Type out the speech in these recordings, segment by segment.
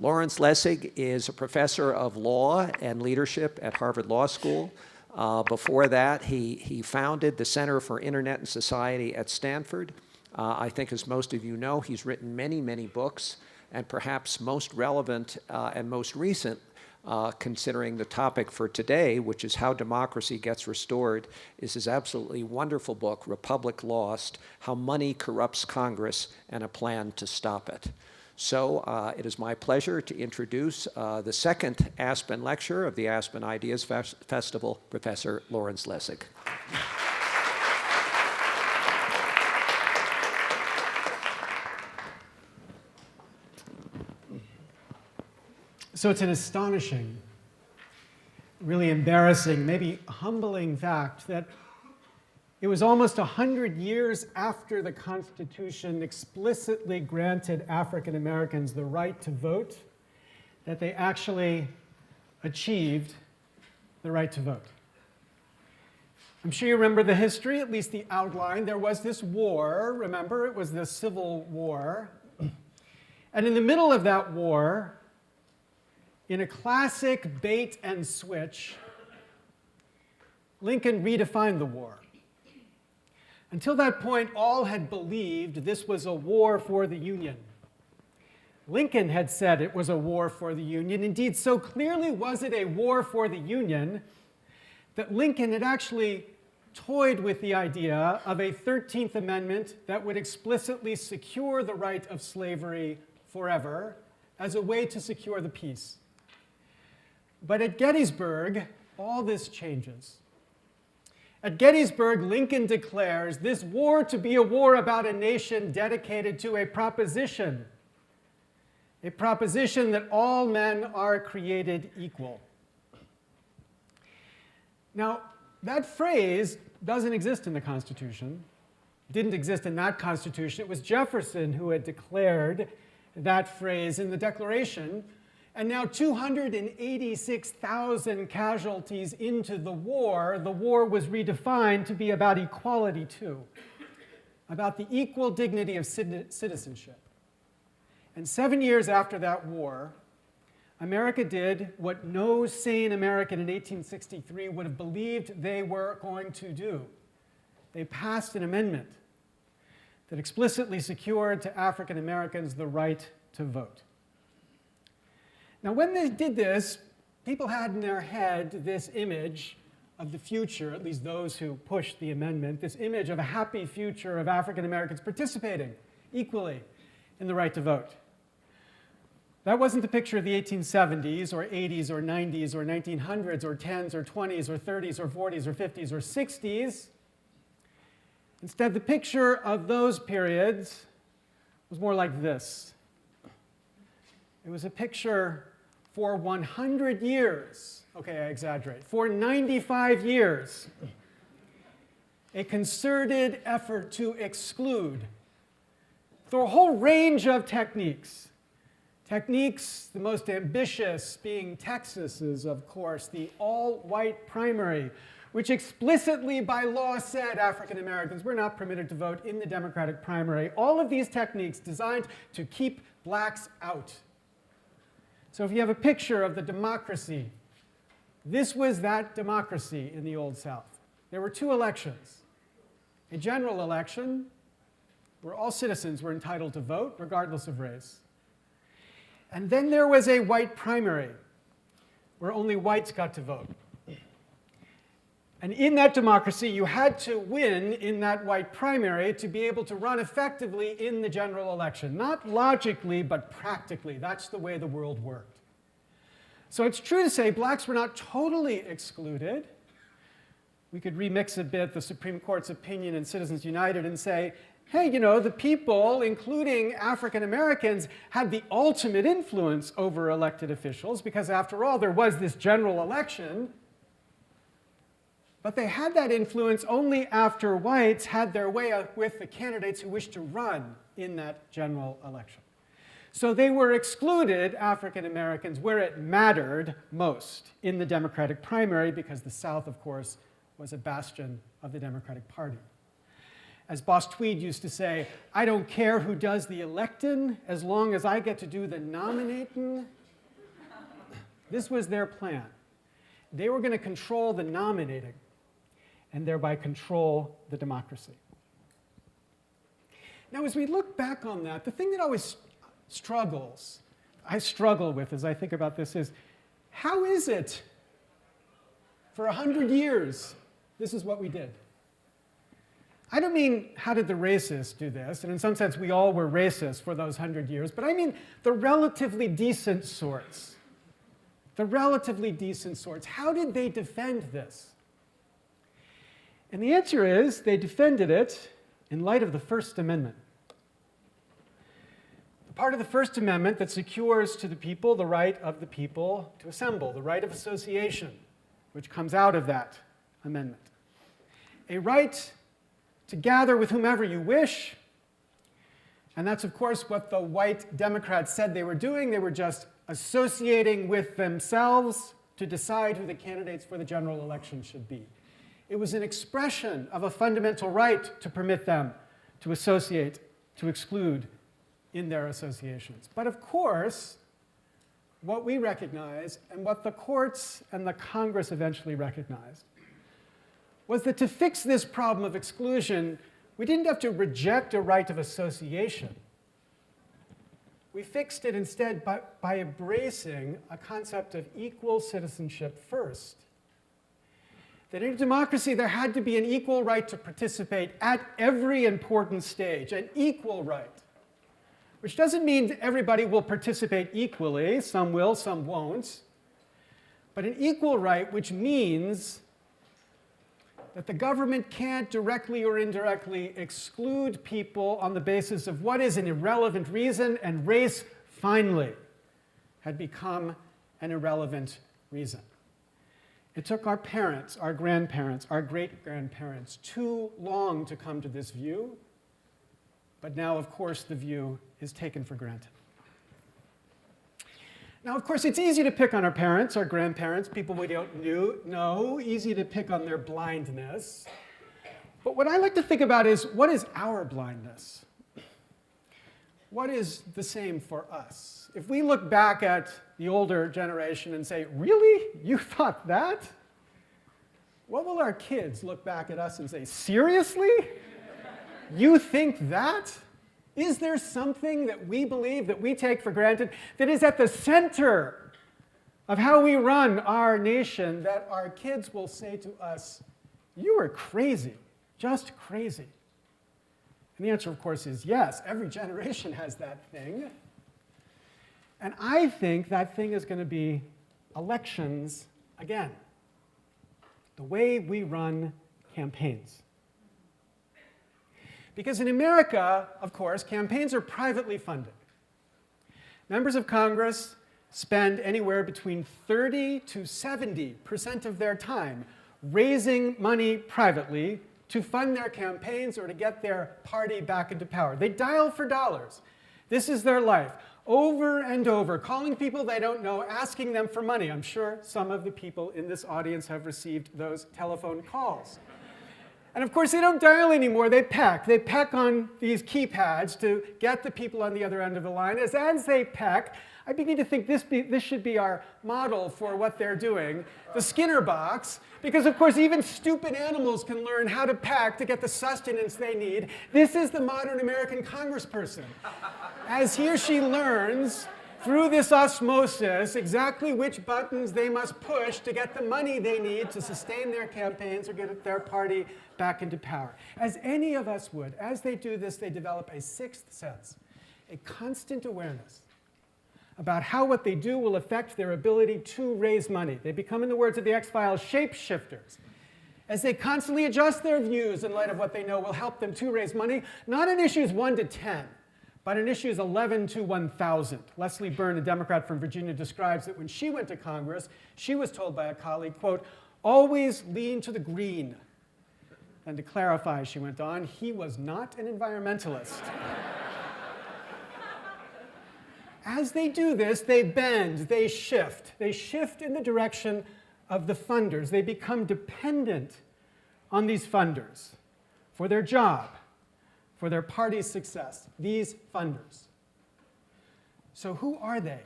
Lawrence Lessig is a professor of law and leadership at Harvard Law School. Before that, he founded the Center for Internet and Society at Stanford. I think, as most of you know, he's written many, many books, and perhaps most relevant and most recent, considering the topic for today, which is how democracy gets restored, is his absolutely wonderful book, Republic Lost: How Money Corrupts Congress and a Plan to Stop It. So it is my pleasure to introduce the second Aspen lecturer of the Aspen Ideas Festival, Professor Lawrence Lessig. So it's an astonishing, really embarrassing, maybe humbling fact that it was almost 100 years after the Constitution explicitly granted African Americans the right to vote that they actually achieved the right to vote. I'm sure you remember the history, at least the outline. There was this war, remember, it was the Civil War. And in the middle of that war, in a classic bait and switch, Lincoln redefined the war. Until that point, all had believed this was a war for the Union. Lincoln had said it was a war for the Union. Indeed, so clearly was it a war for the Union that Lincoln had actually toyed with the idea of a 13th Amendment that would explicitly secure the right of slavery forever as a way to secure the peace. But at Gettysburg, all this changes. At Gettysburg, Lincoln declares this war to be a war about a nation dedicated to a proposition that all men are created equal. Now, that phrase doesn't exist in the Constitution. It didn't exist in that Constitution. It was Jefferson who had declared that phrase in the Declaration. And now 286,000 casualties into the war was redefined to be about equality too, about the equal dignity of citizenship. And 7 years after that war, America did what no sane American in 1863 would have believed they were going to do. They passed an amendment that explicitly secured to African Americans the right to vote. Now, when they did this, people had in their head this image of the future, at least those who pushed the amendment, this image of a happy future of African Americans participating equally in the right to vote. That wasn't the picture of the 1870s or 80s or 90s or 1900s or 10s or 20s or 30s or 40s or 50s or 60s. Instead, the picture of those periods was more like this. It was a picture for 100 years, okay, I exaggerate, for 95 years, a concerted effort to exclude through a whole range of techniques. Techniques, the most ambitious being Texas's, of course, the all-white primary, which explicitly by law said African Americans were not permitted to vote in the Democratic primary. All of these techniques designed to keep blacks out. So if you have a picture of the democracy, this was that democracy in the Old South. There were two elections. A general election where all citizens were entitled to vote, regardless of race. And then there was a white primary, where only whites got to vote. And in that democracy, you had to win in that white primary to be able to run effectively in the general election. Not logically, but practically. That's the way the world worked. So it's true to say blacks were not totally excluded. We could remix a bit the Supreme Court's opinion in Citizens United and say, hey, you know, the people, including African Americans, had the ultimate influence over elected officials because, after all, there was this general election. But they had that influence only after whites had their way with the candidates who wished to run in that general election. So they were excluded, African Americans, where it mattered most in the Democratic primary because the South, of course, was a bastion of the Democratic Party. As Boss Tweed used to say, I don't care who does the electing as long as I get to do the nominating This was their plan. They were going to control the nominating and thereby control the democracy. Now, as we look back on that, the thing that always I struggle with as I think about this is, how is it for 100 years this is what we did? I don't mean how did the racists do this, and in some sense we all were racist for those 100 years, but I mean the relatively decent sorts. The relatively decent sorts. How did they defend this? And the answer is they defended it in light of the First Amendment. The part of the First Amendment that secures to the people the right of the people to assemble, the right of association, which comes out of that amendment. A right to gather with whomever you wish. And that's, of course, what the white Democrats said they were doing. They were just associating with themselves to decide who the candidates for the general election should be. It was an expression of a fundamental right to permit them to associate, to exclude in their associations. But of course, what we recognize, and what the courts and the Congress eventually recognized, was that to fix this problem of exclusion, we didn't have to reject a right of association. We fixed it instead by embracing a concept of equal citizenship first. That in a democracy, there had to be an equal right to participate at every important stage, an equal right. Which doesn't mean that everybody will participate equally. Some will, some won't. But an equal right, which means that the government can't directly or indirectly exclude people on the basis of what is an irrelevant reason, and race, finally, had become an irrelevant reason. It took our parents, our grandparents, our great-grandparents too long to come to this view, but now, of course, the view is taken for granted. Now, of course, it's easy to pick on our parents, our grandparents, people we don't know, easy to pick on their blindness. But what I like to think about is, what is our blindness? What is the same for us? If we look back at the older generation and say, really? You thought that? What will our kids look back at us and say, seriously? You think that? Is there something that we believe, that we take for granted, that is at the center of how we run our nation, that our kids will say to us, you are crazy, just crazy? And the answer, of course, is yes. Every generation has that thing. And I think that thing is going to be elections again. The way we run campaigns. Because in America, of course, campaigns are privately funded. Members of Congress spend anywhere between 30 to 70% of their time raising money privately to fund their campaigns or to get their party back into power. They dial for dollars. This is their life. Over and over, calling people they don't know, asking them for money. I'm sure some of the people in this audience have received those telephone calls. And of course, they don't dial anymore, they peck. They peck on these keypads to get the people on the other end of the line. As they peck, I begin to think this should be our model for what they're doing. The Skinner box, because of course even stupid animals can learn how to peck to get the sustenance they need. This is the modern American congressperson. As he or she learns through this osmosis exactly which buttons they must push to get the money they need to sustain their campaigns or get their party back into power. As any of us would, as they do this, they develop a sixth sense, a constant awareness about how what they do will affect their ability to raise money. They become, in the words of the X-Files, shapeshifters. As they constantly adjust their views in light of what they know will help them to raise money, not on issues 1 to 10, but on issues 11 to 1,000. Leslie Byrne, a Democrat from Virginia, describes that when she went to Congress, she was told by a colleague, quote, always lean to the green. And to clarify, she went on, he was not an environmentalist. As they do this, they bend, they shift. They shift in the direction of the funders. They become dependent on these funders for their job, for their party's success, these funders. So who are they,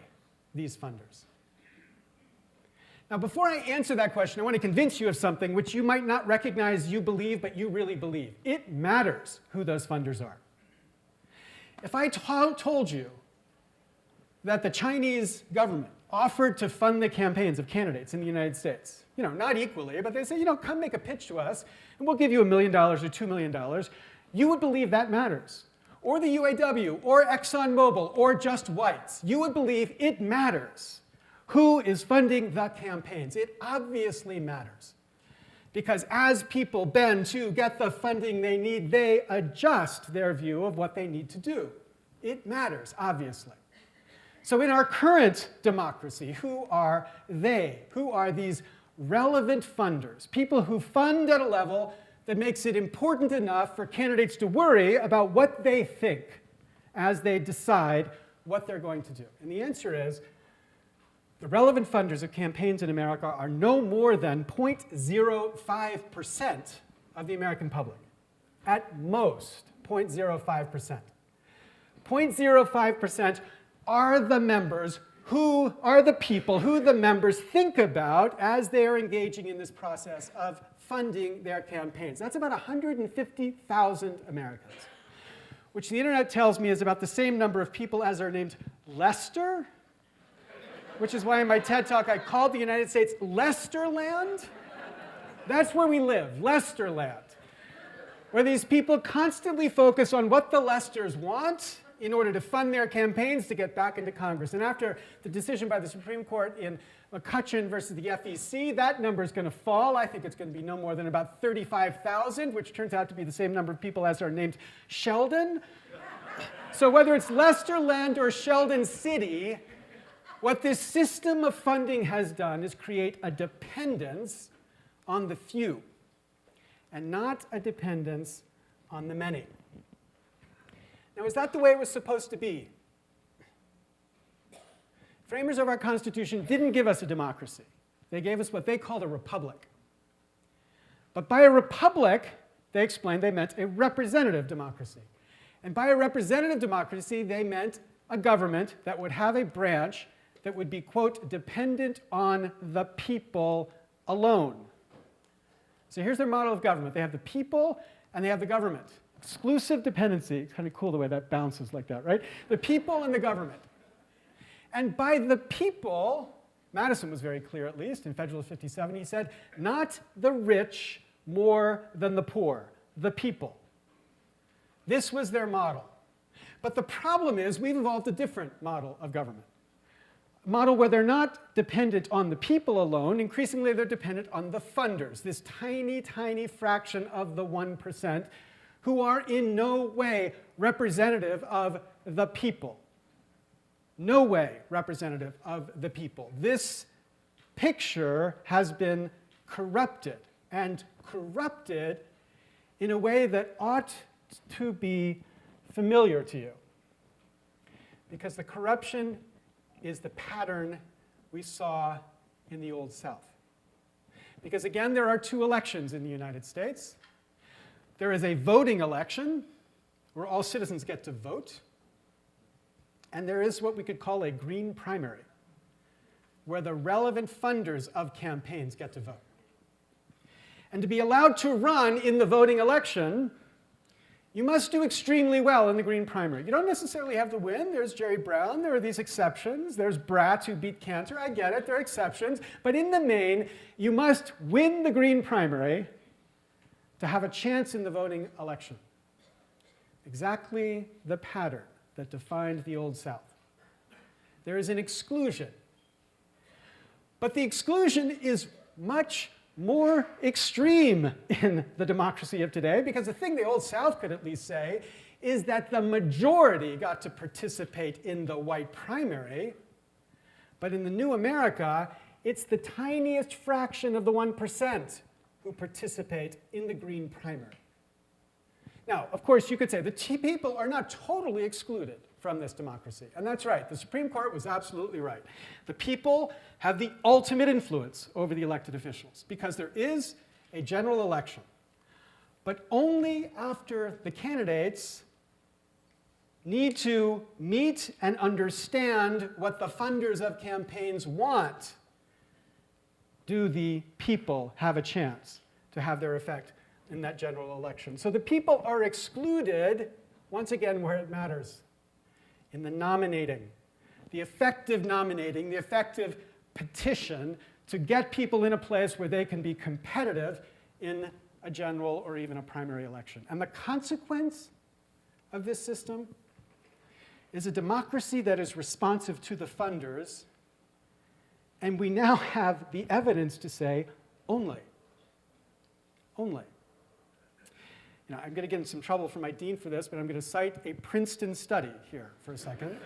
these funders? Now, before I answer that question, I want to convince you of something which you might not recognize you believe, but you really believe. It matters who those funders are. If I told you that the Chinese government offered to fund the campaigns of candidates in the United States, not equally, but they say, come make a pitch to us, and we'll give you $1 million or $2 million, you would believe that matters. Or the UAW, or ExxonMobil, or Just Whites. You would believe it matters who is funding the campaigns. It obviously matters. Because as people bend to get the funding they need, they adjust their view of what they need to do. It matters, obviously. So in our current democracy, who are they? Who are these relevant funders? People who fund at a level that makes it important enough for candidates to worry about what they think as they decide what they're going to do. And the answer is, the relevant funders of campaigns in America are no more than 0.05% of the American public. At most, 0.05%. 0.05% are the members who are the people who the members think about as they are engaging in this process of funding their campaigns. That's about 150,000 Americans, which the internet tells me is about the same number of people as are named Lester, which is why in my TED Talk I called the United States Lesterland. That's where we live, Lesterland, where these people constantly focus on what the Lesters want in order to fund their campaigns to get back into Congress. And after the decision by the Supreme Court in McCutcheon versus the FEC, that number is going to fall. I think it's going to be no more than about 35,000, which turns out to be the same number of people as are named Sheldon. So whether it's Lesterland or Sheldon City, what this system of funding has done is create a dependence on the few and not a dependence on the many. Now, is that the way it was supposed to be? Framers of our Constitution didn't give us a democracy. They gave us what they called a republic. But by a republic, they explained they meant a representative democracy. And by a representative democracy, they meant a government that would have a branch that would be, quote, dependent on the people alone. So here's their model of government. They have the people and they have the government. Exclusive dependency. It's kind of cool the way that bounces like that, right? The people and the government. And by the people, Madison was very clear at least, in Federalist 57, he said, not the rich more than the poor, the people. This was their model. But the problem is we've evolved a different model of government. A model where they're not dependent on the people alone. Increasingly, they're dependent on the funders, this tiny, tiny fraction of the 1% who are in no way representative of the people. No way representative of the people. This picture has been corrupted, and corrupted in a way that ought to be familiar to you. Because the corruption is the pattern we saw in the Old South. Because again, there are two elections in the United States. There is a voting election, where all citizens get to vote. And there is what we could call a green primary, where the relevant funders of campaigns get to vote. And to be allowed to run in the voting election, you must do extremely well in the green primary. You don't necessarily have to win. There's Jerry Brown. There are these exceptions. There's Bratz who beat Cantor. I get it. There are exceptions. But in the main, you must win the green primary to have a chance in the voting election. Exactly the pattern that defined the Old South. There is an exclusion. But the exclusion is much more extreme in the democracy of today, because the thing the Old South could at least say is that the majority got to participate in the white primary, but in the new America, it's the tiniest fraction of the 1% who participate in the green primary. Now, of course, you could say the people are not totally excluded from this democracy. And that's right. The Supreme Court was absolutely right. The people have the ultimate influence over the elected officials because there is a general election. But only after the candidates need to meet and understand what the funders of campaigns want do the people have a chance to have their effect in that general election. So the people are excluded, once again, where it matters, in the nominating, the effective petition to get people in a place where they can be competitive in a general or even a primary election. And the consequence of this system is a democracy that is responsive to the funders, and we now have the evidence to say only. Only. You know, I'm going to get in some trouble from my dean for this, but I'm going to cite a Princeton study here for a second.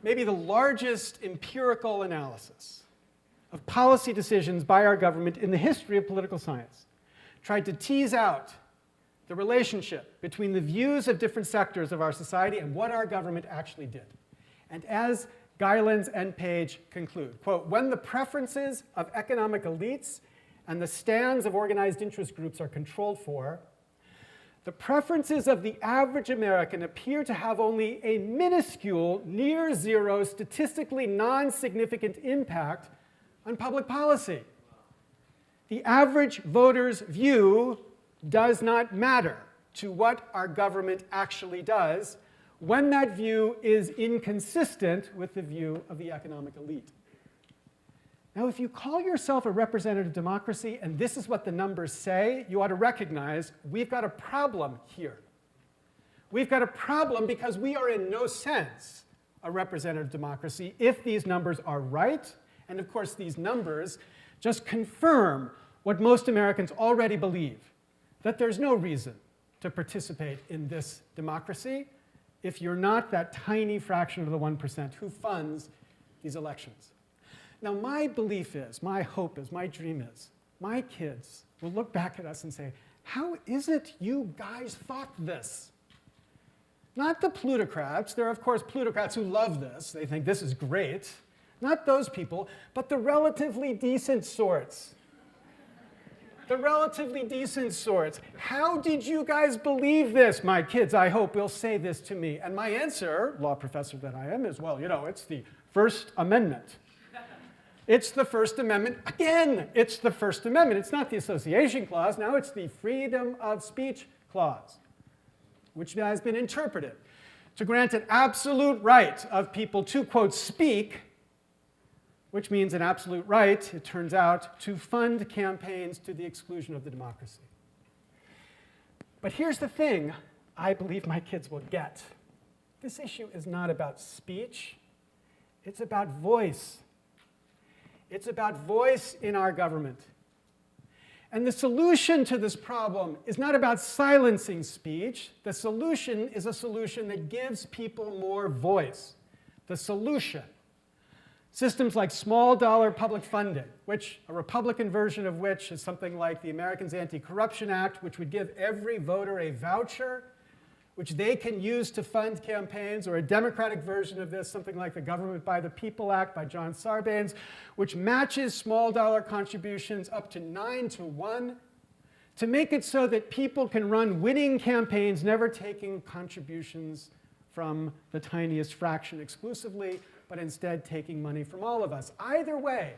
Maybe the largest empirical analysis of policy decisions by our government in the history of political science tried to tease out the relationship between the views of different sectors of our society and what our government actually did. And as Guylands and Page conclude, quote, when the preferences of economic elites and the stands of organized interest groups are controlled for, the preferences of the average American appear to have only a minuscule, near zero, statistically non-significant impact on public policy. The average voter's view does not matter to what our government actually does when that view is inconsistent with the view of the economic elite. Now, if you call yourself a representative democracy, and this is what the numbers say, you ought to recognize we've got a problem here. We've got a problem because we are in no sense a representative democracy if these numbers are right. And of course, these numbers just confirm what most Americans already believe, that there's no reason to participate in this democracy if you're not that tiny fraction of the 1% who funds these elections. Now, my belief is, my hope is, my dream is, my kids will look back at us and say, how is it you guys thought this? Not the plutocrats. There are, of course, plutocrats who love this. They think this is great. Not those people, but the relatively decent sorts. The relatively decent sorts. How did you guys believe this? My kids, I hope, will say this to me. And my answer, law professor that I am, is, well, you know, it's the First Amendment. It's the First Amendment. Again, it's the First Amendment. It's not the Association Clause. Now it's the Freedom of Speech Clause, which has been interpreted to grant an absolute right of people to, quote, speak, which means an absolute right, it turns out, to fund campaigns to the exclusion of the democracy. But here's the thing I believe my kids will get. This issue is not about speech. It's about voice. It's about voice in our government. And the solution to this problem is not about silencing speech. The solution is a solution that gives people more voice. The solution. Systems like small dollar public funding, which a Republican version of which is something like the Americans Anti-Corruption Act, which would give every voter a voucher, which they can use to fund campaigns, or a Democratic version of this, something like the Government by the People Act by John Sarbanes, which matches small dollar contributions up to 9-to-1 to make it so that people can run winning campaigns, never taking contributions from the tiniest fraction exclusively, but instead taking money from all of us. Either way,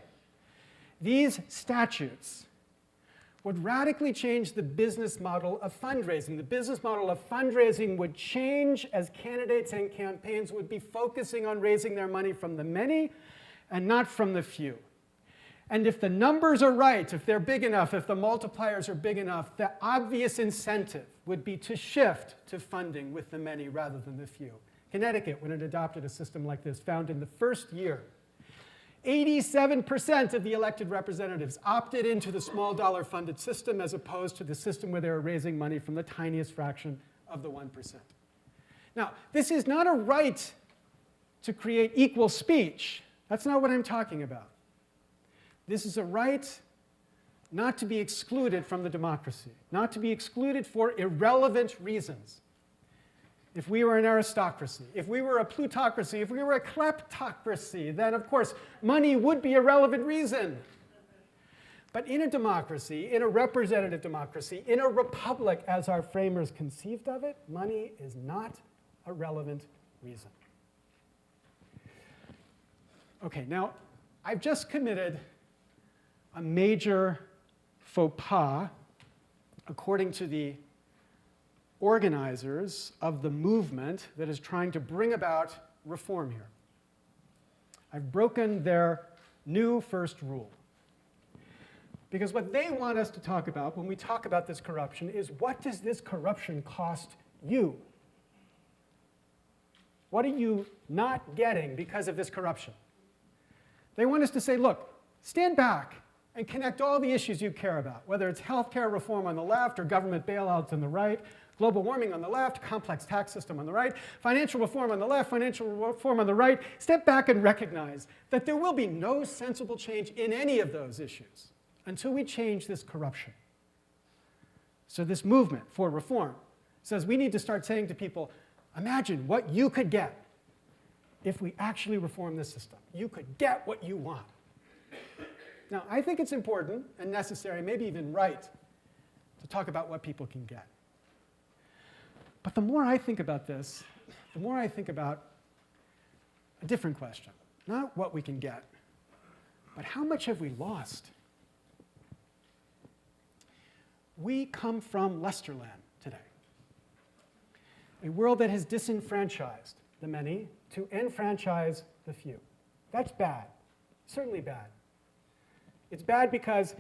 these statutes would radically change the business model of fundraising. The business model of fundraising would change as candidates and campaigns would be focusing on raising their money from the many and not from the few. And if the numbers are right, if they're big enough, if the multipliers are big enough, the obvious incentive would be to shift to funding with the many rather than the few. Connecticut, when it adopted a system like this, found in the first year 87% of the elected representatives opted into the small dollar funded system as opposed to the system where they were raising money from the tiniest fraction of the 1%. Now, this is not a right to create equal speech. That's not what I'm talking about. This is a right not to be excluded from the democracy, not to be excluded for irrelevant reasons. If we were an aristocracy, if we were a plutocracy, if we were a kleptocracy, then of course money would be a relevant reason. But in a democracy, in a representative democracy, in a republic as our framers conceived of it, money is not a relevant reason. Okay, now I've just committed a major faux pas, according to the organizers of the movement that is trying to bring about reform here. I've broken their new first rule. Because what they want us to talk about when we talk about this corruption is, what does this corruption cost you? What are you not getting because of this corruption? They want us to say, look, stand back and connect all the issues you care about, whether it's healthcare reform on the left or government bailouts on the right, global warming on the left, complex tax system on the right, financial reform on the left, financial reform on the right. Step back and recognize that there will be no sensible change in any of those issues until we change this corruption. So this movement for reform says we need to start saying to people, imagine what you could get if we actually reform this system. You could get what you want. Now, I think it's important and necessary, maybe even right, to talk about what people can get. But the more I think about this, the more I think about a different question. Not what we can get, but how much have we lost? We come from Lesterland today, a world that has disenfranchised the many to enfranchise the few. That's bad, certainly bad. It's bad because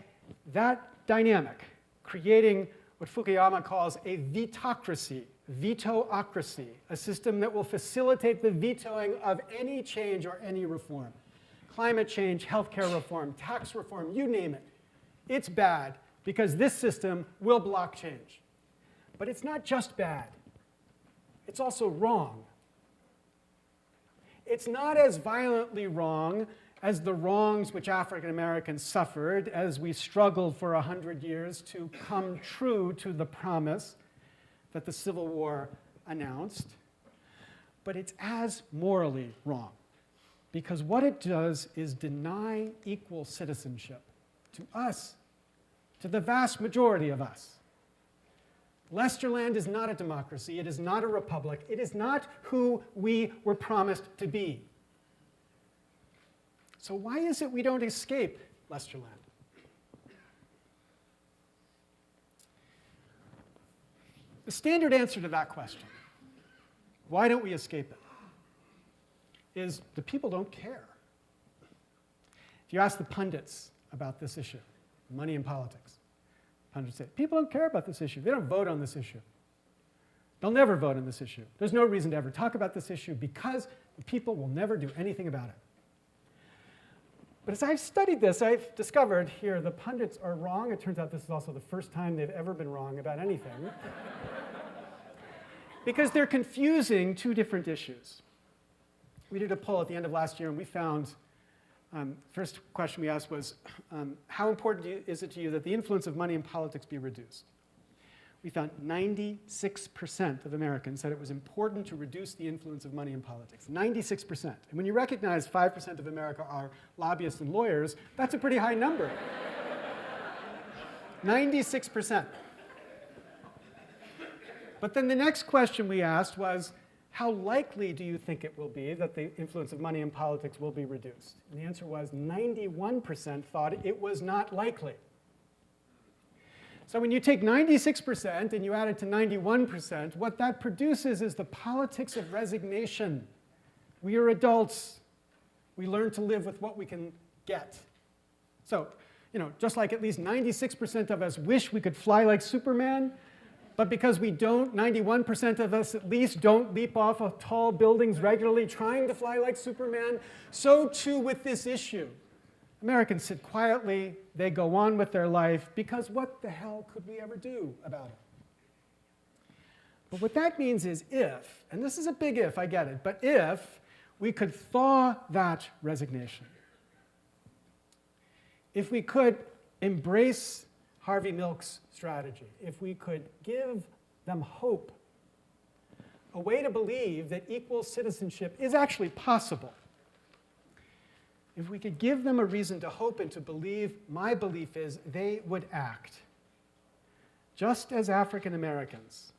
that dynamic, creating what Fukuyama calls a vetocracy, veto-ocracy, a system that will facilitate the vetoing of any change or any reform. Climate change, healthcare reform, tax reform, you name it. It's bad because this system will block change. But it's not just bad. It's also wrong. It's not as violently wrong as the wrongs which African Americans suffered as we struggled for 100 years to come true to the promise that the Civil War announced. But it's as morally wrong, because what it does is deny equal citizenship to us, to the vast majority of us. Lesterland is not a democracy. It is not a republic. It is not who we were promised to be. So why is it we don't escape Lesterland? The standard answer to that question, why don't we escape it, is the people don't care. If you ask the pundits about this issue, money in politics, pundits say, people don't care about this issue. They don't vote on this issue. They'll never vote on this issue. There's no reason to ever talk about this issue because the people will never do anything about it. But as I've studied this, I've discovered here the pundits are wrong. It turns out this is also the first time they've ever been wrong about anything. Because they're confusing two different issues. We did a poll at the end of last year, and we found, first question we asked was, how important is it to you that the influence of money in politics be reduced? We found 96% of Americans said it was important to reduce the influence of money in politics. 96%. And when you recognize 5% of America are lobbyists and lawyers, that's a pretty high number. 96%. But then the next question we asked was, how likely do you think it will be that the influence of money in politics will be reduced? And the answer was 91% thought it was not likely. So when you take 96% and you add it to 91%, what that produces is the politics of resignation. We are adults. We learn to live with what we can get. So, just like at least 96% of us wish we could fly like Superman, but because we don't, 91% of us at least don't leap off of tall buildings regularly trying to fly like Superman, so too with this issue. Americans sit quietly, they go on with their life, because what the hell could we ever do about it? But what that means is if, and this is a big if, I get it, but if we could thaw that resignation, if we could embrace Harvey Milk's strategy, if we could give them hope, a way to believe that equal citizenship is actually possible, if we could give them a reason to hope and to believe, my belief is they would act. Just as African Americans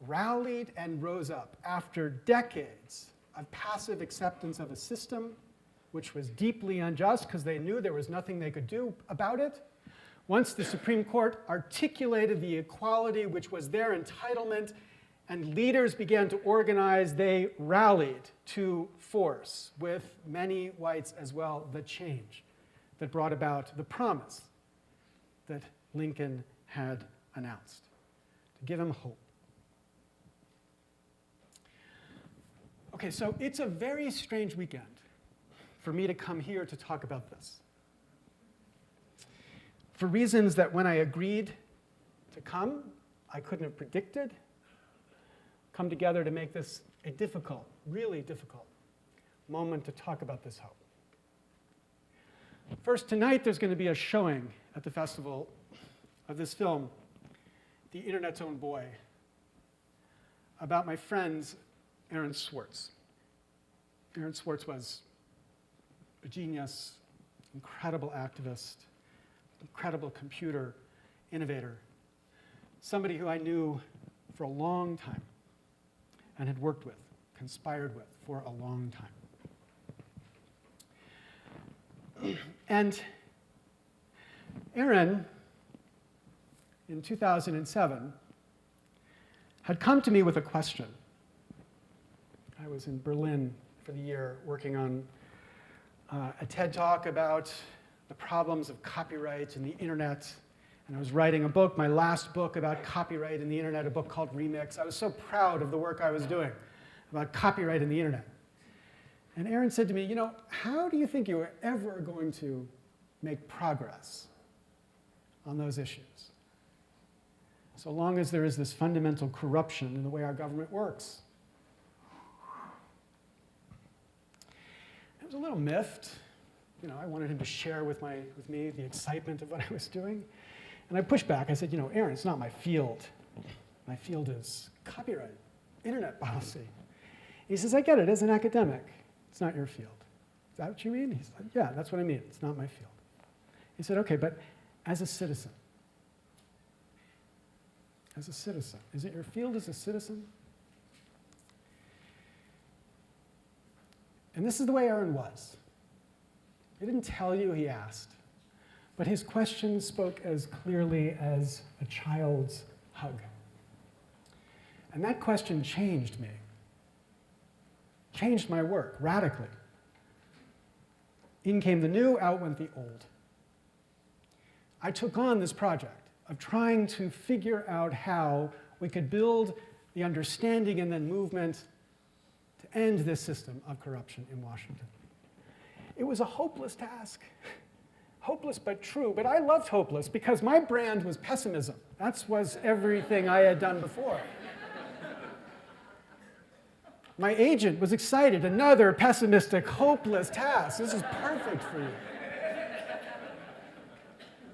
rallied and rose up after decades of passive acceptance of a system which was deeply unjust because they knew there was nothing they could do about it. Once the Supreme Court articulated the equality, which was their entitlement, and leaders began to organize, they rallied to force, with many whites as well, the change that brought about the promise that Lincoln had announced, to give him hope. Okay, so it's a very strange weekend for me to come here to talk about this. For reasons that when I agreed to come, I couldn't have predicted, come together to make this a difficult, really difficult moment to talk about this hope. First, tonight there's going to be a showing at the festival of this film, The Internet's Own Boy, about my friend Aaron Swartz. Aaron Swartz was a genius, incredible activist, incredible computer innovator, somebody who I knew for a long time and had worked with, conspired with for a long time. And Aaron, in 2007, had come to me with a question. I was in Berlin for the year working on a TED Talk about the problems of copyright and the internet. And I was writing a book, my last book about copyright and the internet, a book called Remix. I was so proud of the work I was doing about copyright and the internet. And Aaron said to me, you know, how do you think you are ever going to make progress on those issues, so long as there is this fundamental corruption in the way our government works? I was a little miffed. You know, I wanted him to share with me the excitement of what I was doing. And I pushed back. I said, you know, Aaron, it's not my field. My field is copyright, internet policy. He says, I get it. As an academic, it's not your field. Is that what you mean? He said, yeah, that's what I mean. It's not my field. He said, okay, but as a citizen, is it your field as a citizen? And this is the way Aaron was. He didn't tell you, he asked. But his question spoke as clearly as a child's hug. And that question changed me, changed my work radically. In came the new, out went the old. I took on this project of trying to figure out how we could build the understanding and then movement to end this system of corruption in Washington. It was a hopeless task. Hopeless but true, but I loved hopeless because my brand was pessimism. That was everything I had done before. My agent was excited, another pessimistic, hopeless task. This is perfect for you.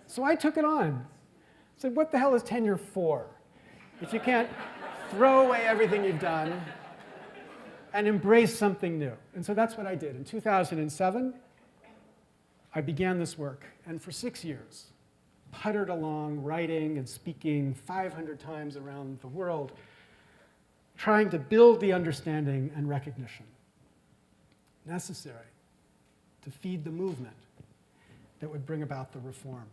So I took it on. I said, what the hell is tenure for? If you can't throw away everything you've done and embrace something new. And so that's what I did. In 2007, I began this work, and for 6 years, puttered along, writing and speaking 500 times around the world, trying to build the understanding and recognition necessary to feed the movement that would bring about the reform.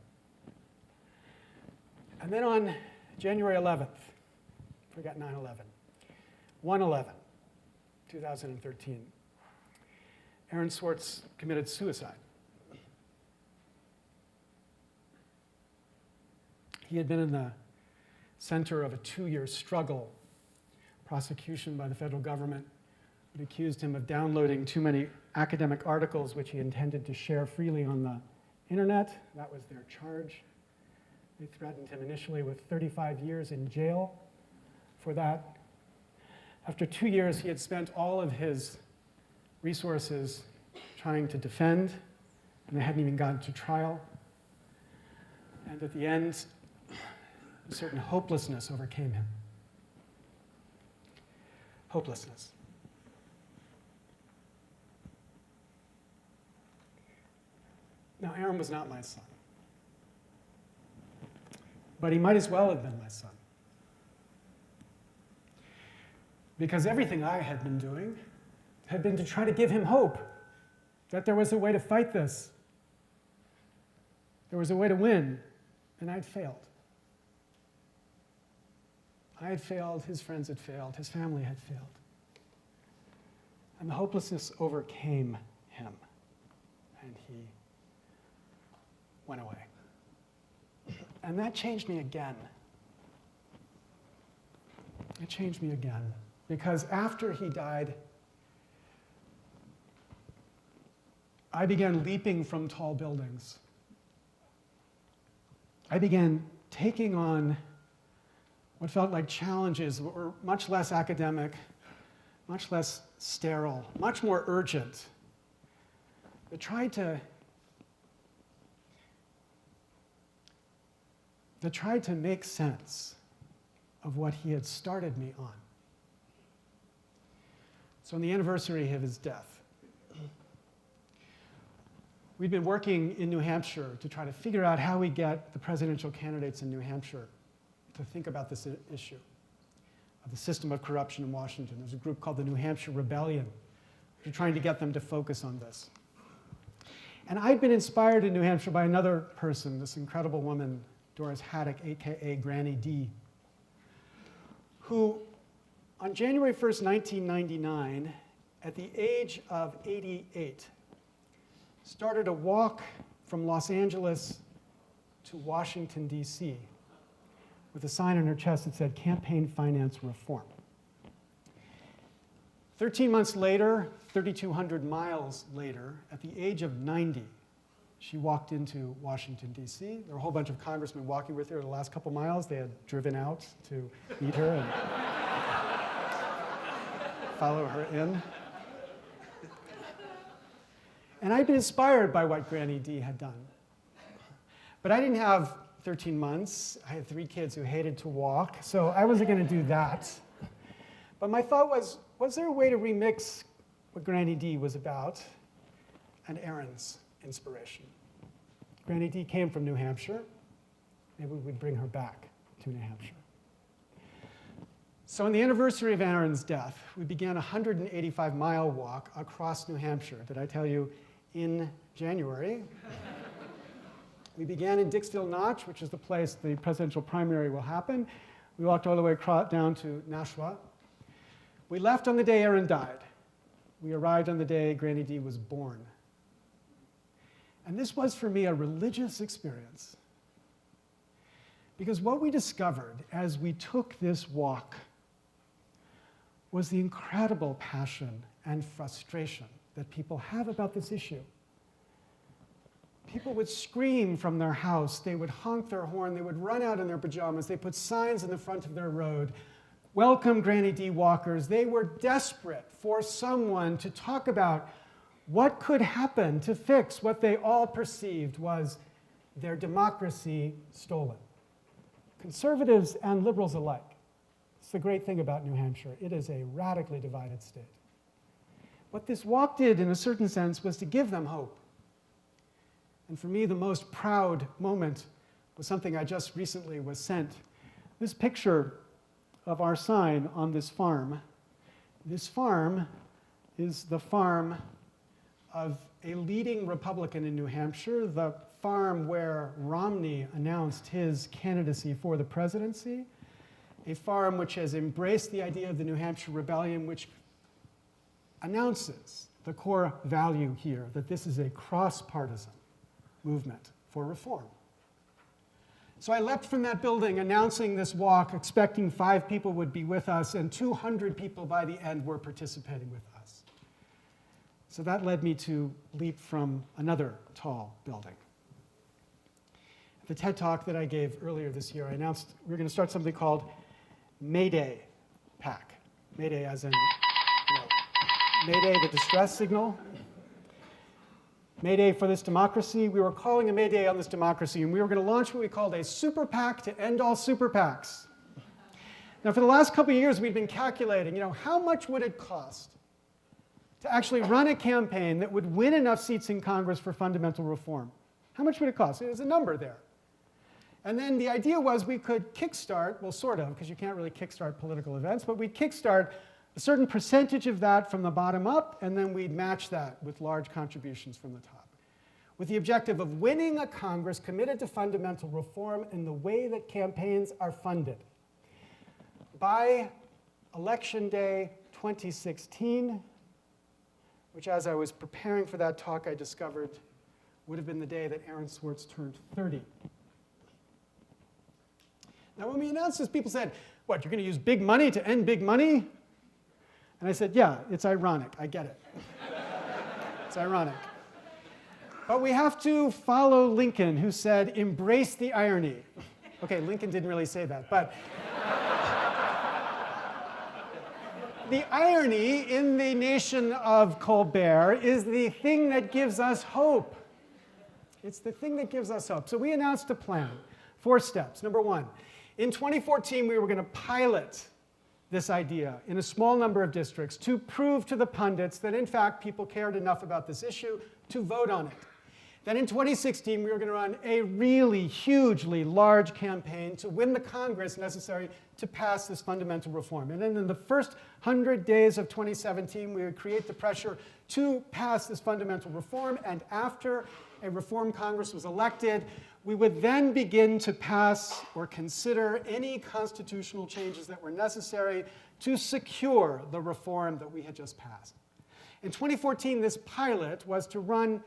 And then on January 11th, forget 9/11, 1/11, 2013, Aaron Swartz committed suicide. He had been in the center of a 2-year struggle. Prosecution by the federal government had accused him of downloading too many academic articles which he intended to share freely on the internet. That was their charge. They threatened him initially with 35 years in jail for that. After 2 years, he had spent all of his resources trying to defend, and they hadn't even gotten to trial. And at the end, a certain hopelessness overcame him. Hopelessness. Now, Aaron was not my son, but he might as well have been my son. Because everything I had been doing had been to try to give him hope. that there was a way to fight this. There was a way to win, and I'd failed. I had failed, his friends had failed, his family had failed. And the hopelessness overcame him, and he went away. And that changed me again. It changed me again, because after he died, I began leaping from tall buildings. I began taking on what felt like challenges that were much less academic, much less sterile, much more urgent, that tried to make sense of what he had started me on. So on the anniversary of his death, we've been working in New Hampshire to try to figure out how we get the presidential candidates in New Hampshire to think about this issue of the system of corruption in Washington. There's a group called the New Hampshire Rebellion. We're trying to get them to focus on this. And I'd been inspired in New Hampshire by another person, this incredible woman, Doris Haddock, AKA Granny D, who on January 1st, 1999, at the age of 88, started a walk from Los Angeles to Washington, D.C., with a sign on her chest that said, "Campaign Finance Reform." 13 months later, 3,200 miles later, at the age of 90, she walked into Washington, D.C. There were a whole bunch of congressmen walking with her the last couple miles. They had driven out to meet her and follow her in. And I'd been inspired by what Granny D had done. But I didn't have 13 months. I had 3 kids who hated to walk, so I wasn't going to do that. But my thought was there a way to remix what Granny D was about and Aaron's inspiration? Granny D came from New Hampshire. Maybe we'd bring her back to New Hampshire. So on the anniversary of Aaron's death, we began a 185-mile walk across New Hampshire. Did I tell you in January? We began in Dixville Notch, which is the place the presidential primary will happen. We walked all the way down to Nashua. We left on the day Aaron died. We arrived on the day Granny D was born. And this was, for me, a religious experience. Because what we discovered as we took this walk was the incredible passion and frustration that people have about this issue. People would scream from their house, they would honk their horn, they would run out in their pajamas, they put signs in the front of their road, "Welcome, Granny D walkers." They were desperate for someone to talk about what could happen to fix what they all perceived was their democracy stolen. Conservatives and liberals alike. It's the great thing about New Hampshire. It is a radically divided state. What this walk did, in a certain sense, was to give them hope. And for me, the most proud moment was something I just recently was sent. This picture of our sign on this farm. This farm is the farm of a leading Republican in New Hampshire, the farm where Romney announced his candidacy for the presidency, a farm which has embraced the idea of the New Hampshire Rebellion, which announces the core value here, that this is a cross-partisan movement for reform. So I leapt from that building announcing this walk, expecting 5 people would be with us, and 200 people by the end were participating with us. So that led me to leap from another tall building. At the TED Talk that I gave earlier this year, I announced we were going to start something called Mayday PAC. Mayday as in, Mayday, the distress signal. Mayday for this democracy. We were calling a Mayday on this democracy, and we were going to launch what we called a super PAC to end all super PACs. Now, for the last couple of years, we've been calculating, how much would it cost to actually run a campaign that would win enough seats in Congress for fundamental reform? How much would it cost? There's a number there. And then the idea was we could kickstart, well, sort of, because you can't really kickstart political events, but we'd kickstart a certain percentage of that from the bottom up, and then we'd match that with large contributions from the top, with the objective of winning a Congress committed to fundamental reform in the way that campaigns are funded. By Election Day 2016, which as I was preparing for that talk, I discovered would have been the day that Aaron Swartz turned 30. Now, when we announced this, people said, what, you're going to use big money to end big money? And I said, yeah, it's ironic. I get it. It's ironic. But we have to follow Lincoln, who said, embrace the irony. OK, Lincoln didn't really say that, but the irony in the nation of Colbert is the thing that gives us hope. It's the thing that gives us hope. So we announced a plan, 4 steps. Number 1, in 2014, we were going to pilot this idea in a small number of districts to prove to the pundits that, in fact, people cared enough about this issue to vote on it. Then in 2016, we were going to run a really hugely large campaign to win the Congress necessary to pass this fundamental reform. And then in the first 100 days of 2017, we would create the pressure to pass this fundamental reform. And after a reform Congress was elected, we would then begin to pass or consider any constitutional changes that were necessary to secure the reform that we had just passed. In 2014, this pilot was to run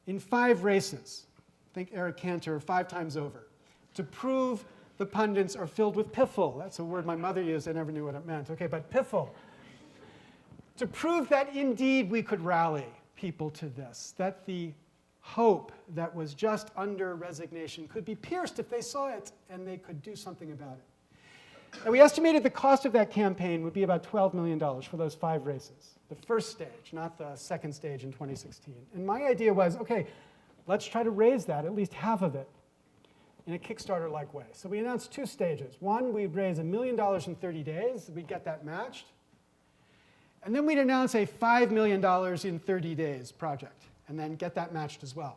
in 5 races, think Eric Cantor 5 times over, to prove the pundits are filled with piffle. That's a word my mother used. I never knew what it meant. OK, but piffle. To prove that indeed we could rally people to this, that the hope that was just under resignation could be pierced if they saw it and they could do something about it. And we estimated the cost of that campaign would be about $12 million for those 5 races. The first stage, not the second stage in 2016. And my idea was, OK, let's try to raise that, at least half of it, in a Kickstarter-like way. So we announced 2 stages. One, we'd raise $1 million in 30 days. We'd get that matched. And then we'd announce a $5 million in 30 days project, and then get that matched as well.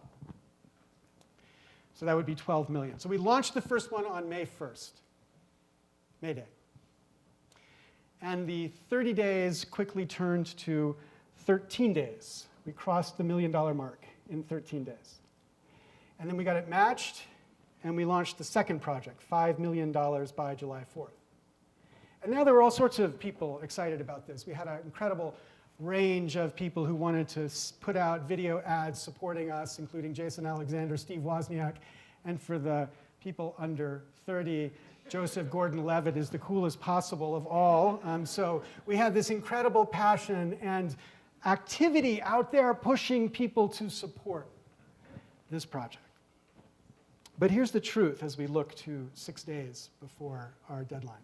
So that would be $12 million. So we launched the first one on May 1st, May Day. And the 30 days quickly turned to 13 days. We crossed the $1 million mark in 13 days. And then we got it matched, and we launched the second project, $5 million by July 4th. And now there were all sorts of people excited about this. We had an incredible range of people who wanted to put out video ads supporting us, including Jason Alexander, Steve Wozniak, and for the people under 30, Joseph Gordon-Levitt is the coolest possible of all. So we had this incredible passion and activity out there pushing people to support this project. But here's the truth as we look to 6 days before our deadline.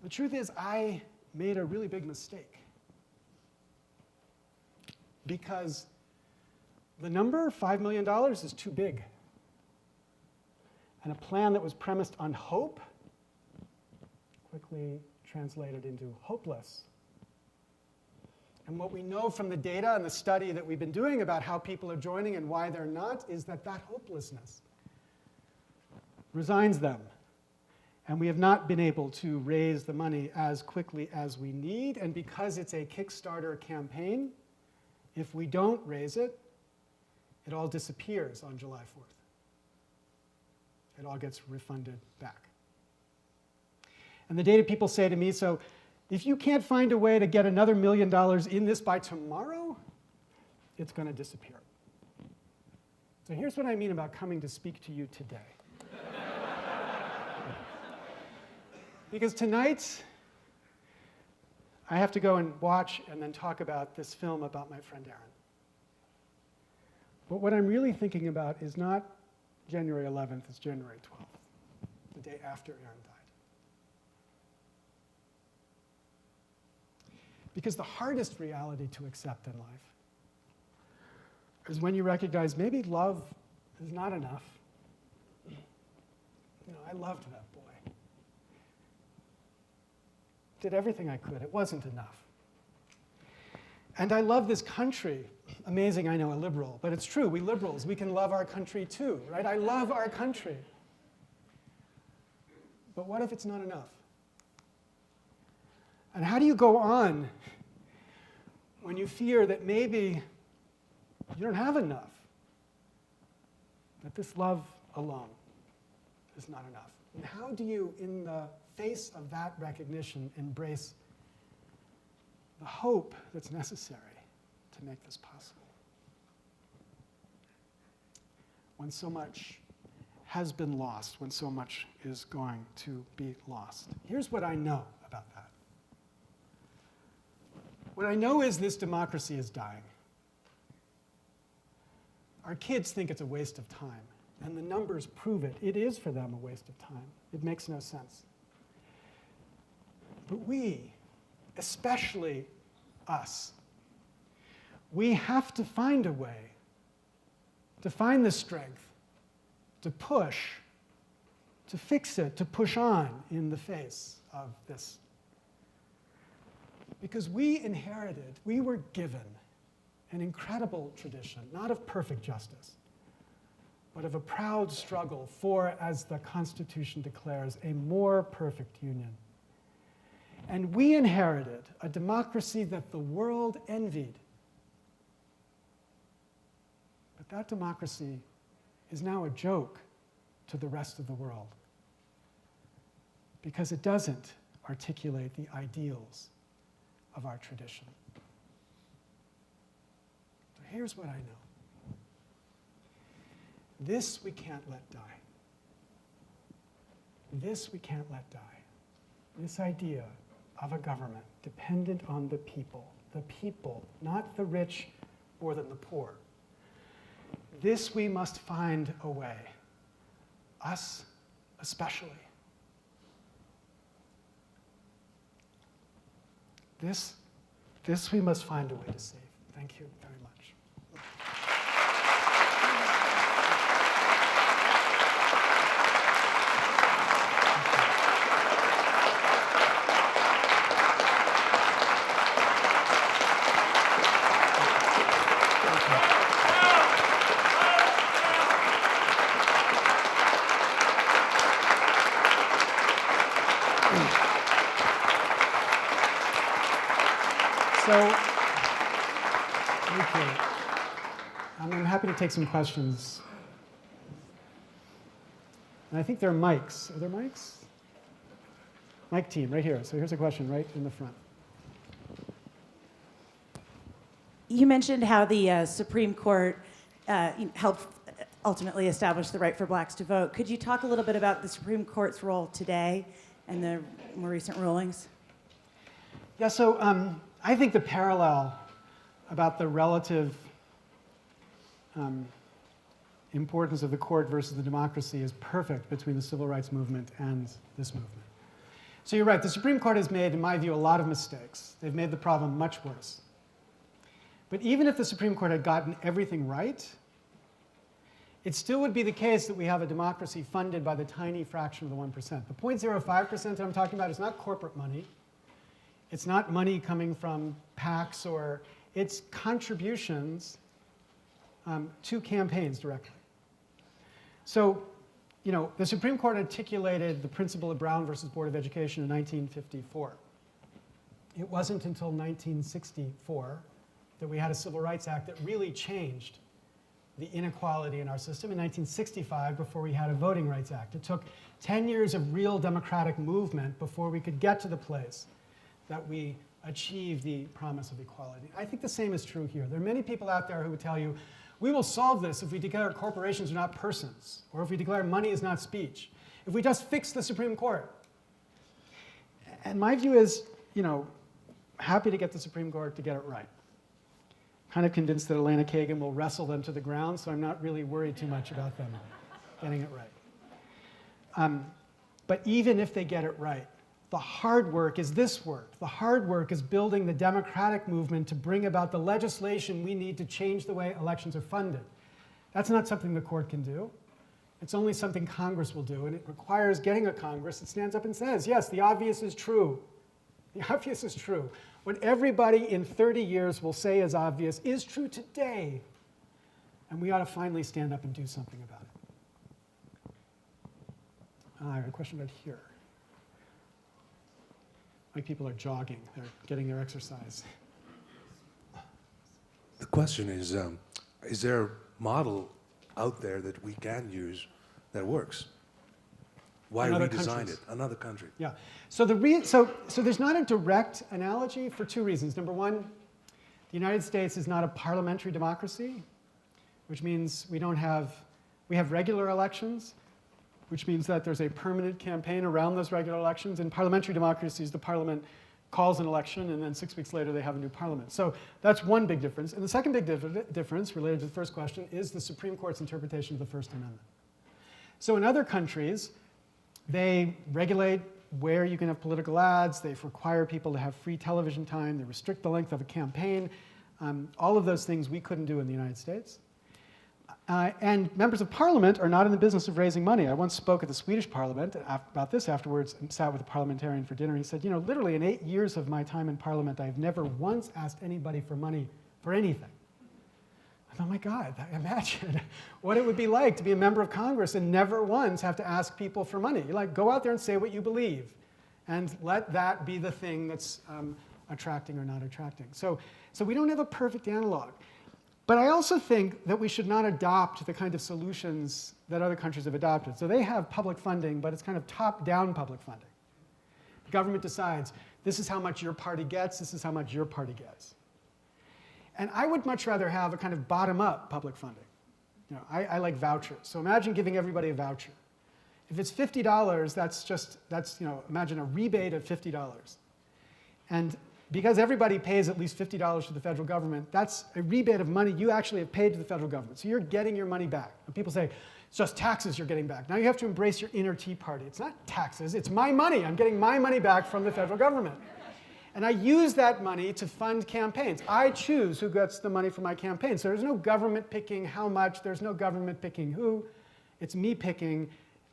The truth is I made a really big mistake. Because the number, $5 million, is too big. And a plan that was premised on hope quickly translated into hopeless. And what we know from the data and the study that we've been doing about how people are joining and why they're not is that that hopelessness resigns them. And we have not been able to raise the money as quickly as we need. And because it's a Kickstarter campaign, if we don't raise it, it all disappears on July 4th. It all gets refunded back. And the data people say to me, so if you can't find a way to get another $1 million in this by tomorrow, it's going to disappear. So here's what I mean about coming to speak to you today. Because tonight, I have to go and watch and then talk about this film about my friend Aaron. But what I'm really thinking about is not January 11th, it's January 12th, the day after Aaron died. Because the hardest reality to accept in life is when you recognize maybe love is not enough. You know, I loved that boy. Did everything I could. It wasn't enough. And I love this country. Amazing, I know, a liberal, but it's true. We liberals, we can love our country too, right? I love our country. But what if it's not enough? And how do you go on when you fear that maybe you don't have enough? That this love alone is not enough. And how do you, in the face of that recognition, embrace the hope that's necessary to make this possible? When so much has been lost, when so much is going to be lost. Here's what I know about that. What I know is this democracy is dying. Our kids think it's a waste of time, and the numbers prove it. It is for them a waste of time. It makes no sense. But we, especially us, we have to find a way to find the strength, to push, to fix it, to push on in the face of this. Because we inherited, we were given an incredible tradition, not of perfect justice, but of a proud struggle for, as the Constitution declares, a more perfect union. And we inherited a democracy that the world envied. But that democracy is now a joke to the rest of the world because it doesn't articulate the ideals of our tradition. So here's what I know. This we can't let die. This we can't let die. This idea of a government dependent on the people, not the rich more than the poor. This we must find a way, us especially. This we must find a way to save. Thank you very much. I'm happy to take some questions. And I think there are mics. Are there mics? Mic team, right here. So here's a question right in the front. You mentioned how the Supreme Court helped ultimately establish the right for blacks to vote. Could you talk a little bit about the Supreme Court's role today and the more recent rulings? Yeah, so I think the parallel about the relative importance of the court versus the democracy is perfect between the civil rights movement and this movement. So you're right, the Supreme Court has made, in my view, a lot of mistakes. They've made the problem much worse. But even if the Supreme Court had gotten everything right, it still would be the case that we have a democracy funded by the tiny fraction of the 1%. The 0.05% that I'm talking about is not corporate money. It's not money coming from PACs, or it's contributions to campaigns directly. So, the Supreme Court articulated the principle of Brown versus Board of Education in 1954. It wasn't until 1964 that we had a Civil Rights Act that really changed the inequality in our system. In 1965, before we had a Voting Rights Act. It took 10 years of real democratic movement before we could get to the place that we achieve the promise of equality. I think the same is true here. There are many people out there who would tell you, we will solve this if we declare corporations are not persons, or if we declare money is not speech, if we just fix the Supreme Court. And my view is, happy to get the Supreme Court to get it right. Kind of convinced that Elena Kagan will wrestle them to the ground, so I'm not really worried too much about them getting it right. But even if they get it right, the hard work is this work. The hard work is building the democratic movement to bring about the legislation we need to change the way elections are funded. That's not something the court can do. It's only something Congress will do, and it requires getting a Congress that stands up and says, yes, the obvious is true. The obvious is true. What everybody in 30 years will say is obvious is true today. And we ought to finally stand up and do something about it. I have a question right here. like people are jogging, they're getting their exercise. The question is there a model out there that we can use that works? Why In other redesign countries. it? Another country. Yeah. So so there's not a direct analogy for two reasons. Number one, the United States is not a parliamentary democracy, which means we have regular elections, which means that there's a permanent campaign around those regular elections. In parliamentary democracies, the parliament calls an election, and then 6 weeks later they have a new parliament. So that's one big difference. And the second big difference, related to the first question, is the Supreme Court's interpretation of the First Amendment. So in other countries, they regulate where you can have political ads, they require people to have free television time, they restrict the length of a campaign, all of those things we couldn't do in the United States. And members of parliament are not in the business of raising money. I once spoke at the Swedish parliament about this afterwards and sat with a parliamentarian for dinner. He said, you know, literally in 8 years of my time in parliament, I've never once asked anybody for money for anything. I thought, oh my God, imagine what it would be like to be a member of Congress and never once have to ask people for money. You like, go out there and say what you believe and let that be the thing that's attracting or not attracting. So we don't have a perfect analog. But I also think that we should not adopt the kind of solutions that other countries have adopted. So they have public funding, but it's kind of top-down public funding. The government decides, this is how much your party gets, this is how much your party gets. And I would much rather have a kind of bottom-up public funding. You know, I like vouchers. So imagine giving everybody a voucher. If it's $50, that's imagine a rebate of $50. And because everybody pays at least $50 to the federal government, that's a rebate of money you actually have paid to the federal government. So you're getting your money back. And people say, it's just taxes you're getting back. Now you have to embrace your inner Tea Party. It's not taxes, it's my money. I'm getting my money back from the federal government. And I use that money to fund campaigns. I choose who gets the money for my campaign. So there's no government picking how much, there's no government picking who. It's me picking,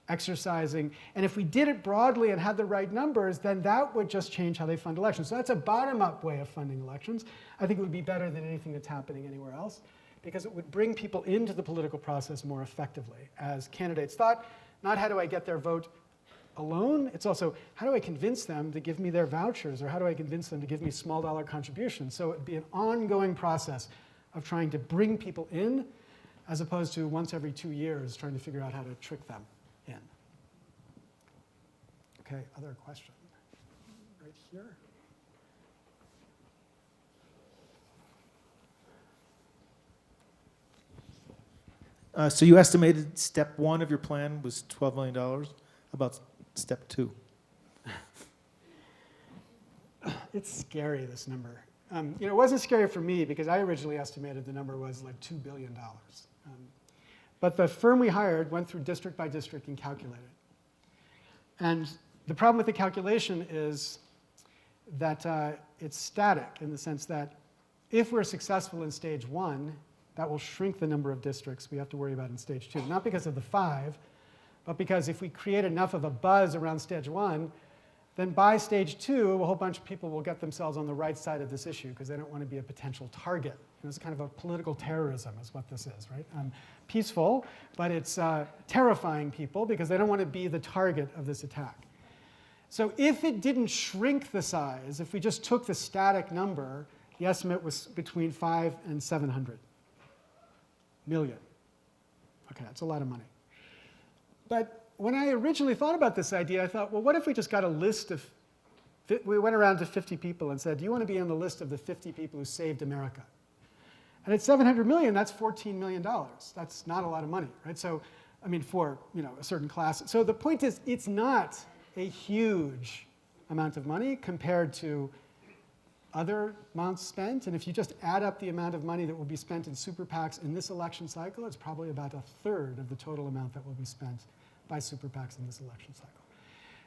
exercising. And if we did it broadly and had the right numbers, then that would just change how they fund elections. So that's a bottom-up way of funding elections. I think it would be better than anything that's happening anywhere else, because it would bring people into the political process more effectively as candidates thought, not how do I get their vote alone, it's also how do I convince them to give me their vouchers, or how do I convince them to give me small dollar contributions. So it would be an ongoing process of trying to bring people in, as opposed to once every 2 years trying to figure out how to trick them in. Okay, other question? Right here. So you estimated step 1 of your plan was $12 million. How about step 2? It's scary, this number. It wasn't scary for me because I originally estimated the number was like $2 billion. But the firm we hired went through district by district and calculated. And the problem with the calculation is that it's static in the sense that if we're successful in stage 1, that will shrink the number of districts we have to worry about in stage 2. Not because of the 5, but because if we create enough of a buzz around stage 1, then by stage 2, a whole bunch of people will get themselves on the right side of this issue because they don't want to be a potential target. It's kind of a political terrorism is what this is, right? Peaceful, but it's terrifying people because they don't want to be the target of this attack. So if it didn't shrink the size, if we just took the static number, the estimate was between 500 and 700 million. Okay, that's a lot of money. But when I originally thought about this idea, I thought, well, what if we just got a list of, we went around to 50 people and said, do you want to be on the list of the 50 people who saved America? And at 700 million, that's $14 million. That's not a lot of money, right? So, I mean, for a certain class. So the point is, it's not a huge amount of money compared to other amounts spent. And if you just add up the amount of money that will be spent in super PACs in this election cycle, it's probably about 1/3 of the total amount that will be spent by super PACs in this election cycle.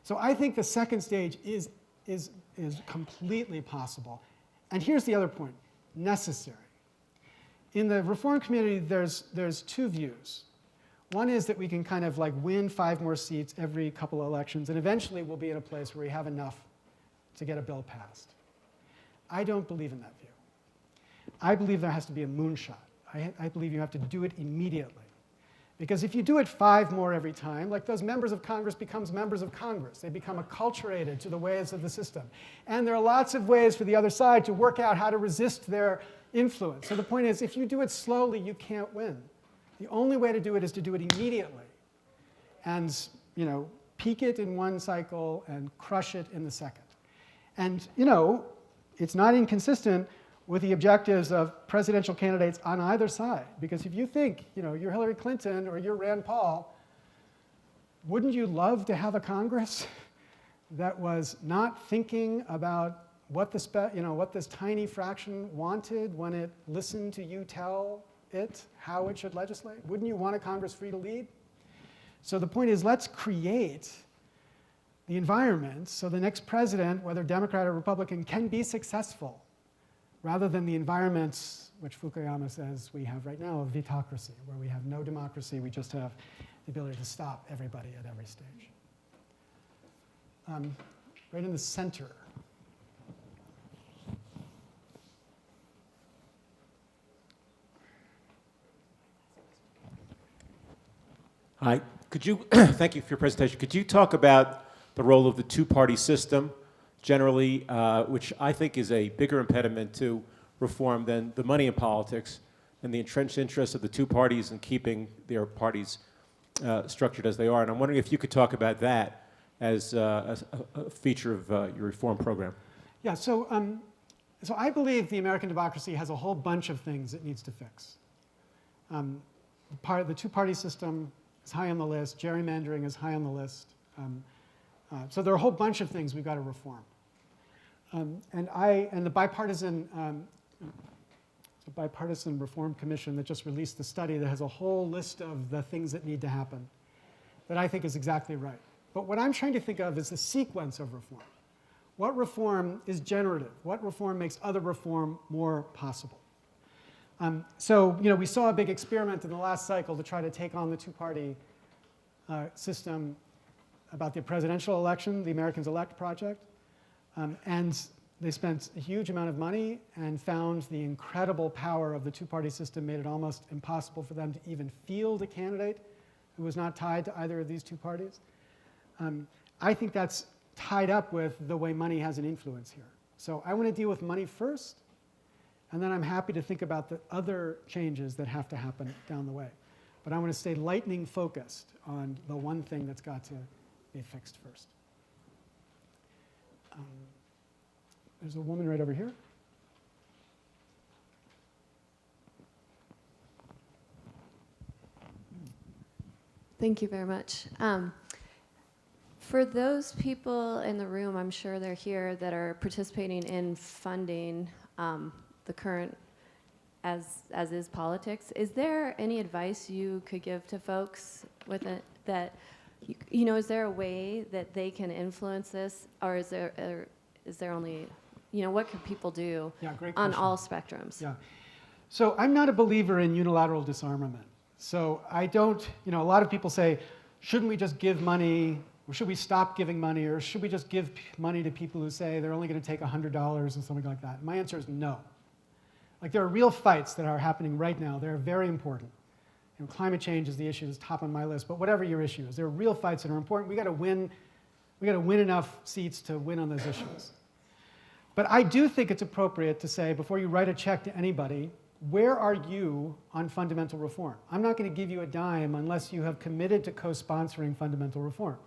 So I think the second stage is completely possible. And here's the other point, necessary. In the reform community, there's two views. One is that we can kind of like win 5 more seats every couple of elections, and eventually we'll be in a place where we have enough to get a bill passed. I don't believe in that view. I believe there has to be a moonshot. I believe you have to do it immediately. Because if you do it 5 more every time, like those members of Congress becomes members of Congress. They become acculturated to the ways of the system. And there are lots of ways for the other side to work out how to resist their influence. So the point is, if you do it slowly, you can't win. The only way to do it is to do it immediately. And, peak it in one cycle and crush it in the second. And, it's not inconsistent with the objectives of presidential candidates on either side. Because if you think, you're Hillary Clinton or you're Rand Paul, wouldn't you love to have a Congress that was not thinking about what this tiny fraction wanted when it listened to you tell it how it should legislate? Wouldn't you want a Congress free to lead? So the point is, let's create the environment so the next president, whether Democrat or Republican, can be successful, rather than the environments which Fukuyama says we have right now of vetocracy, where we have no democracy, we just have the ability to stop everybody at every stage. Right in the center. Hi. Could you, thank you for your presentation. Could you talk about the role of the two-party system generally, which I think is a bigger impediment to reform than the money in politics and the entrenched interests of the two parties in keeping their parties structured as they are? And I'm wondering if you could talk about that as a feature of your reform program. Yeah, so I believe the American democracy has a whole bunch of things it needs to fix. The two-party system is high on the list. Gerrymandering is high on the list. So there are a whole bunch of things we've got to reform. And the bipartisan reform commission that just released the study that has a whole list of the things that need to happen that I think is exactly right. But what I'm trying to think of is the sequence of reform. What reform is generative? What reform makes other reform more possible? We saw a big experiment in the last cycle to try to take on the two-party system about the presidential election, the Americans Elect project. And they spent a huge amount of money and found the incredible power of the two-party system made it almost impossible for them to even field a candidate who was not tied to either of these two parties. I think that's tied up with the way money has an influence here. So I want to deal with money first, and then I'm happy to think about the other changes that have to happen down the way. But I want to stay lightning focused on the one thing that's got to be fixed first. There's a woman right over here. Thank you very much. For those people in the room, I'm sure they're here, that are participating in funding the current as is politics, is there any advice you could give to folks with it that, is there a way that they can influence this, or is there only, what can people do on all spectrums? Yeah. So I'm not a believer in unilateral disarmament. So I don't, a lot of people say, shouldn't we just give money, or should we stop giving money, or should we just give money to people who say they're only going to take $100 or something like that? My answer is no. Like, there are real fights that are happening right now. They're very important. Climate change is the issue that's top on my list, but whatever your issue is, there are real fights that are important. We got to win enough seats to win on those issues. But I do think it's appropriate to say, before you write a check to anybody, where are you on fundamental reform? I'm not going to give you a dime unless you have committed to co-sponsoring fundamental reform.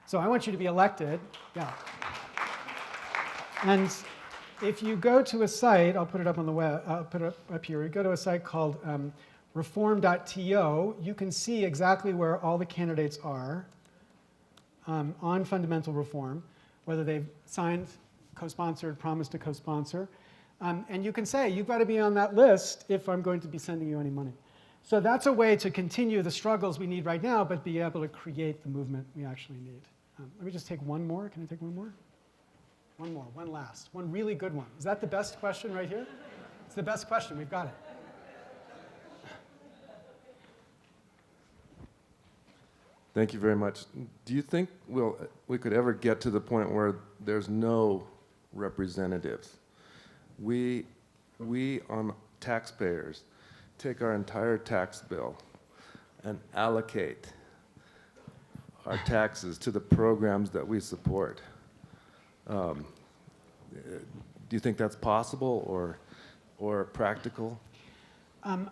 So I want you to be elected. Yeah. And if you go to a site, I'll put it up on the web, I'll put it up here. You go to a site called reform.to, you can see exactly where all the candidates are on fundamental reform, whether they've signed, co-sponsored, promised to co-sponsor. And you can say, you've got to be on that list if I'm going to be sending you any money. So that's a way to continue the struggles we need right now, but be able to create the movement we actually need. Let me just take one more. Can I take one more? One more, one last, one really good one. Is that the best question right here? It's the best question, we've got it. Thank you very much. Do you think we could ever get to the point where there's no representatives? We on taxpayers take our entire tax bill, and allocate our taxes to the programs that we support. Do you think that's possible or practical? I'm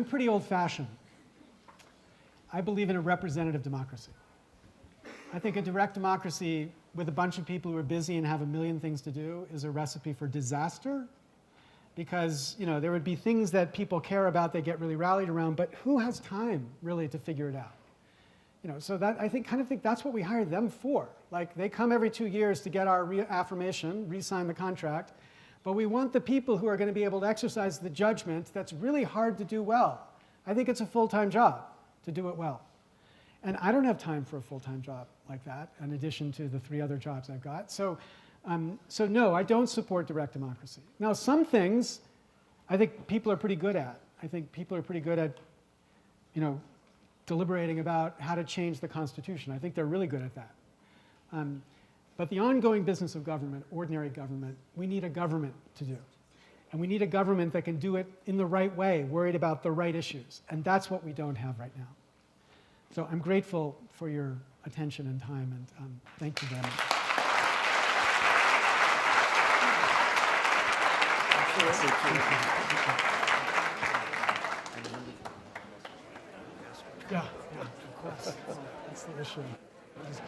pretty old-fashioned. I believe in a representative democracy. I think a direct democracy with a bunch of people who are busy and have a million things to do is a recipe for disaster, because there would be things that people care about, they get really rallied around, but who has time really to figure it out? So that I kind of think that's what we hired them for. Like, they come every 2 years to get our reaffirmation, re-sign the contract, but we want the people who are going to be able to exercise the judgment that's really hard to do well. I think it's a full-time job to do it well. And I don't have time for a full-time job like that, in addition to the 3 other jobs I've got. So no, I don't support direct democracy. Now, some things I think people are pretty good at. I think people are pretty good at, deliberating about how to change the Constitution. I think they're really good at that. But the ongoing business of government, ordinary government, we need a government to do. And we need a government that can do it in the right way, worried about the right issues. And that's what we don't have right now. So I'm grateful for your attention and time, and thank you very much. Yeah, of course. That's the issue.